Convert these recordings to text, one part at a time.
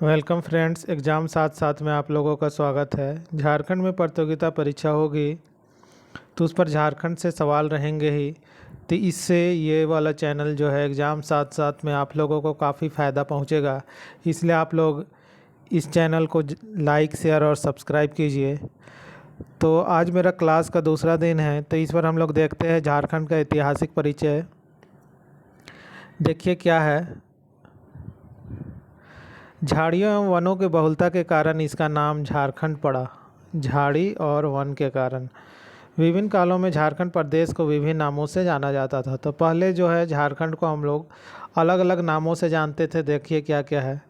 Welcome friends, exam साथ साथ में आप लोगों का स्वागत है। झारखंड में प्रतियोगिता परीक्षा होगी तो उस पर झारखंड से सवाल रहेंगे ही। तो इससे ये वाला चैनल जो है एग्ज़ाम साथ साथ में आप लोगों को काफ़ी फ़ायदा पहुंचेगा। इसलिए आप लोग इस चैनल को लाइक शेयर और सब्सक्राइब कीजिए। तो आज मेरा क्लास का दूसरा दिन है, तो इस पर हम लोग देखते हैं झारखंड का ऐतिहासिक परिचय। देखिए क्या है। झाड़ियों एवं वनों के बहुलता के कारण इसका नाम झारखंड पड़ा। झाड़ी और वन के कारण विभिन्न कालों में झारखंड प्रदेश को विभिन्न नामों से जाना जाता था। तो पहले जो है झारखंड को हम लोग अलग अलग नामों से जानते थे। देखिए क्या क्या है।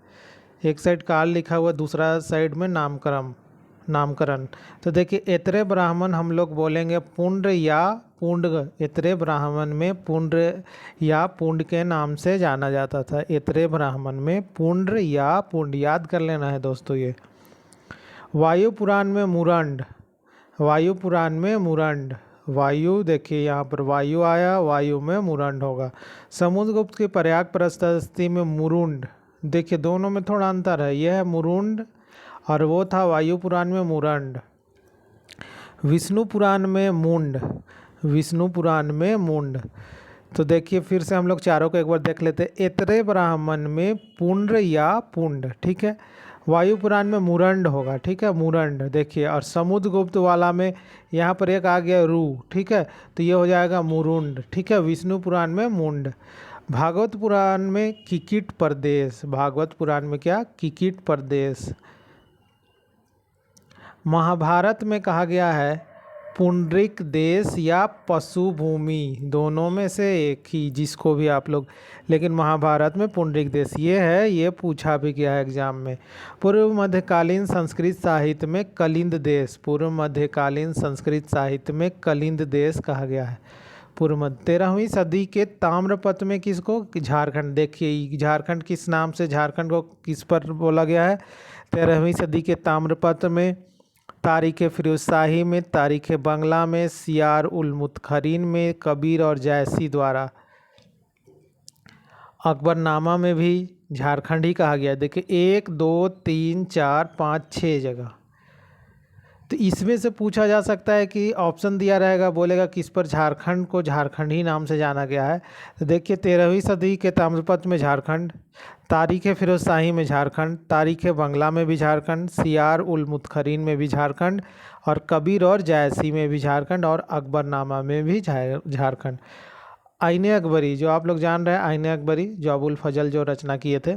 एक साइड काल लिखा हुआ, दूसरा साइड में नामकरण। तो देखिए एतरे ब्राह्मण हम लोग बोलेंगे पुंड्र या पुंडग। एतरे ब्राह्मण में पुंड्र या पुंड के नाम से जाना जाता था। एतरे ब्राह्मण में पुंड्र या पुंड याद कर लेना है दोस्तों। ये वायु पुराण में मुरंड, वायु पुराण में मुरंड। वायु देखिए यहाँ पर वायु आया, वायु में मुरंड होगा। समुद्रगुप्त की प्रयाग प्रशस्ति में मुरुंड। देखिए दोनों में थोड़ा अंतर है, यह है मुरुंड और वो था वायु पुराण में मुरंड। विष्णु पुराण में मुंड, विष्णु पुराण में मुंड। तो देखिए फिर से हम लोग चारों को एक बार देख लेते हैं। एतरे ब्राह्मण में पुंड्र या पुंड, ठीक है। वायु पुराण में मुरंड होगा, ठीक है, मुरंड। देखिए और समुद्रगुप्त वाला में यहाँ पर एक आ गया रू, ठीक है, तो ये हो जाएगा मुरुंड, ठीक है। विष्णु पुराण में मुंड। भागवत पुराण में किकिट प्रदेश, भागवत पुराण में क्या, किकिट प्रदेश। महाभारत में कहा गया है पुंडरिक देश या पशु भूमि, दोनों में से एक ही, जिसको भी आप लोग, लेकिन महाभारत में पुंडरिक देश ये है, ये पूछा भी गया है एग्जाम में। पूर्व मध्यकालीन संस्कृत साहित्य में कलिंद देश, पूर्व मध्यकालीन संस्कृत साहित्य में कलिंद देश कहा गया है। पूर्व मध्य 13वीं सदी के ताम्रपत्र में किसको, झारखंड। देखिए झारखंड किस नाम से, झारखंड को किस पर बोला गया है। 13वीं सदी के ताम्रपत्र में, तारीख़ फिरोज शाही में, तारीख़ बंगला में, सियार उल मुतखरीन में, कबीर और जायसी द्वारा। अकबरनामा में भी झारखंड ही कहा गया। देखिए 1 2 3 4 5 6 जगह। तो इसमें से पूछा जा सकता है कि ऑप्शन दिया रहेगा, बोलेगा किस पर झारखंड को झारखंड ही नाम से जाना गया है। तो देखिए 13वीं सदी के ताम्रपत्र में झारखंड, तारीख़ फिरोज शाही में झारखंड, तारीख़ बंगला में भी झारखंड, सियार उल मुतखरीन में भी झारखंड, और कबीर और जायसी में भी झारखंड, और अकबरनामा में भी झारखंड। आईने अकबरी जो आप लोग जान रहे हैं, आईने अकबरी जो अबुल फजल जो रचना किए थे,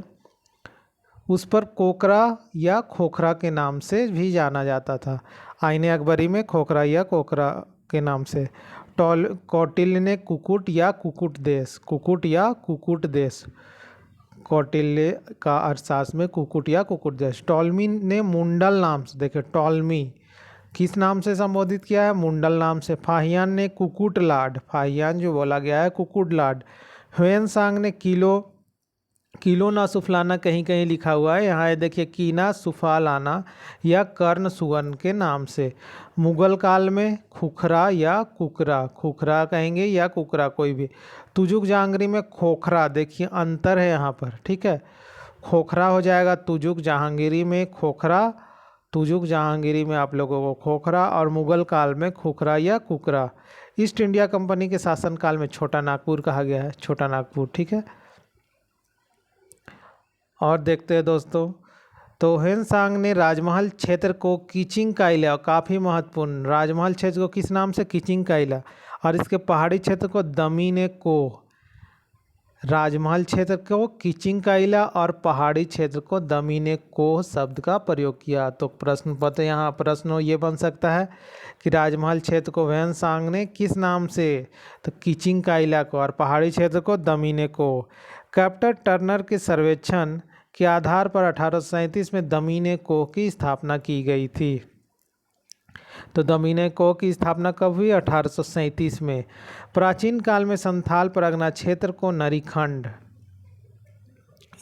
उस पर कोकरा या खोखरा के नाम से भी जाना जाता था। आईने अकबरी में खोखरा या कोकरा के नाम से। कौटिल्य ने कुकुट या कुकुट देश, कुकुट या कुकुट देश, कौटिल्य का अर्थशास्त्र में कुकुट या कुकुट देश। टॉलमी ने मुंडल नाम से, देखिए टॉलमी किस नाम से संबोधित किया है, मुंडल नाम से। फाहियान ने कुकुट लाड, फाहियान जो बोला गया है कुकुट लाड। ह्वेनसांग ने किलो, किलो ना सुफलाना कहीं कहीं लिखा हुआ है, यहाँ देखिए कीना सुफालाना या कर्ण सुवर्ण के नाम से। मुगल काल में खुखरा या कुकरा, खुखरा कहेंगे या कुकरा कोई भी। तुजुक जहांगीरी में खोखरा, देखिए अंतर है यहाँ पर, ठीक है, खोखरा हो जाएगा तुजुक जहांगीरी में खोखरा, तुजुक जहांगीरी में आप लोगों को खोखरा, और मुगल काल में खुखरा या कुकरा। ईस्ट इंडिया कंपनी के शासनकाल में छोटा नागपुर कहा गया है, छोटा नागपुर, ठीक है। और देखते हैं दोस्तों, तो ह्वेनसांग ने राजमहल क्षेत्र को किचिंग काइला, काफ़ी महत्वपूर्ण, राजमहल क्षेत्र को किस नाम से, किचिंग काइला, और इसके पहाड़ी क्षेत्र को दमीने को, राजमहल क्षेत्र को किचिंग काइला और पहाड़ी क्षेत्र को दमीने को शब्द का प्रयोग किया। तो प्रश्न पत्र यहाँ प्रश्न ये बन सकता है कि राजमहल क्षेत्र को ह्वेनसांग ने किस नाम से, तो किचिंग काइला को, और पहाड़ी क्षेत्र को दमीने को। कैप्टन टर्नर के सर्वेक्षण के आधार पर 1837 में दमीने को की स्थापना की गई थी। तो दमीने को की स्थापना कब हुई, 1837 में। प्राचीन काल में संथाल परगना क्षेत्र को नरीखंड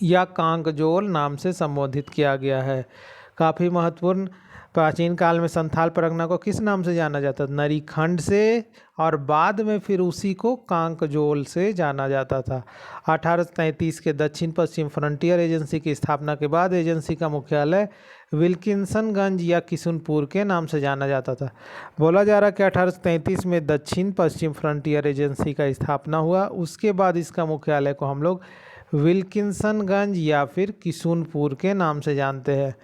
या कांगजोल नाम से संबोधित किया गया है, काफ़ी महत्वपूर्ण। प्राचीन काल में संथाल परगना को किस नाम से जाना जाता था? नरीखंड से, और बाद में फिर उसी को कांकजोल से जाना जाता था। 1833 के दक्षिण पश्चिम फ्रंटियर एजेंसी की स्थापना के बाद एजेंसी का मुख्यालय विल्किंसनगंज या किशुनपुर के नाम से जाना जाता था। बोला जा रहा है कि 1833 में दक्षिण पश्चिम फ्रंटियर एजेंसी का स्थापना हुआ, उसके बाद इसका मुख्यालय को हम लोग विल्किंसनगंज या फिर किशुनपुर के नाम से जानते हैं,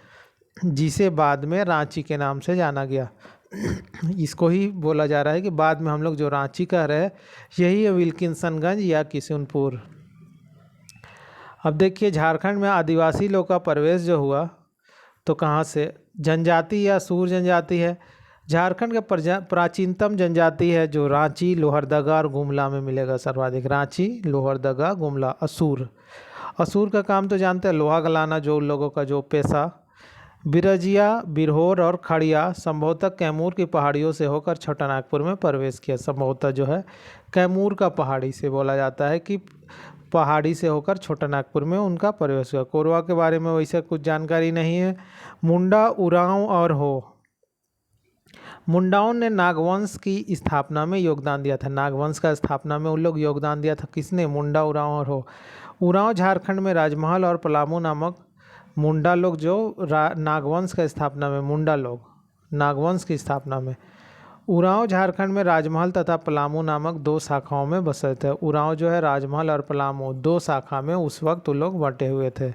जिसे बाद में रांची के नाम से जाना गया। इसको ही बोला जा रहा है कि बाद में हम लोग जो रांची कह रहे हैं यही है विल्किंसनगंज या किशुनपुर। अब देखिए झारखंड में आदिवासी लोग का प्रवेश जो हुआ तो कहाँ से? जनजाति या सूर जनजाति है। झारखंड का प्राचीनतम जनजाति है जो रांची, लोहरदगा और गुमला में मिलेगा सर्वाधिक। रांची, लोहरदगा, गुमला। असुर, असुर का काम तो जानते हैं, लोहा गलाना जो उन लोगों का जो पेशा। बिरजिया, बिरहोर और खड़िया संभवतः कैमूर की पहाड़ियों से होकर छोटानागपुर में प्रवेश किया। संभवतः जो है कैमूर का पहाड़ी से बोला जाता है कि पहाड़ी से होकर छोटानागपुर में उनका प्रवेश हुआ। कोरवा के बारे में वैसे कुछ जानकारी नहीं है। मुंडा, उरांव और हो, मुंडाओं ने नागवंश की स्थापना में योगदान दिया था। नागवंश का स्थापना में उन लोग योगदान दिया था। किसने? मुंडा, उरांव और हो। उरांव झारखंड में राजमहल और पलामू नामक मुंडा लोग जो नागवंश का स्थापना में, मुंडा लोग नागवंश की स्थापना में। उरांव झारखंड में राजमहल तथा पलामू नामक दो शाखाओं में बसे थे। उरांव जो है राजमहल और पलामू दो शाखा में उस वक्त वो लोग बटे हुए थे।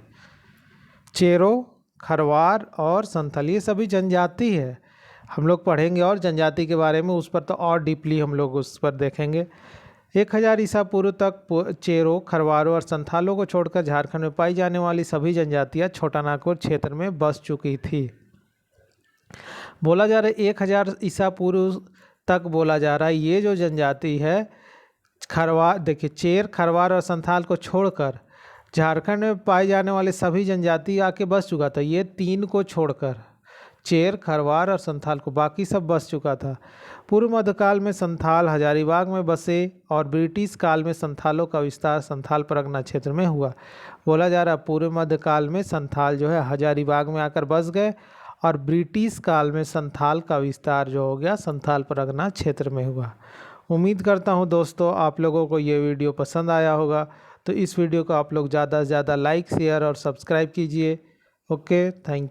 चेरो, खरवार और संथाल ये सभी जनजाति है। हम लोग पढ़ेंगे और जनजाति के बारे में, उस पर तो और डीपली हम लोग उस पर देखेंगे। 1000 ईसा पूर्व तक चेरो, खरवारों और संथालों को छोड़कर झारखंड में पाई जाने वाली सभी जनजातियां छोटानागपुर क्षेत्र में बस चुकी थी। बोला जा रहा है 1000 ईसा पूर्व तक बोला जा रहा है ये जो जनजाति है खरवार, देखिए चेर, खरवार और संथाल को छोड़कर झारखंड में पाए जाने वाले सभी जनजाति आके बस चुका था। ये तीन को छोड़कर चेर, खरवार और संथाल को, बाकी सब बस चुका था। पूर्व मध्यकाल में संथाल हजारीबाग में बसे और ब्रिटिश काल में संथालों का विस्तार संथाल परगना क्षेत्र में हुआ। बोला जा रहा है पूर्व मध्यकाल में संथाल जो है हजारीबाग में आकर बस गए और ब्रिटिश काल में संथाल का विस्तार जो हो गया संथाल परगना क्षेत्र में हुआ। उम्मीद करता हूँ दोस्तों आप लोगों को ये वीडियो पसंद आया होगा, तो इस वीडियो को आप लोग ज़्यादा से ज़्यादा लाइक, शेयर और सब्सक्राइब कीजिए। Okay, thank you.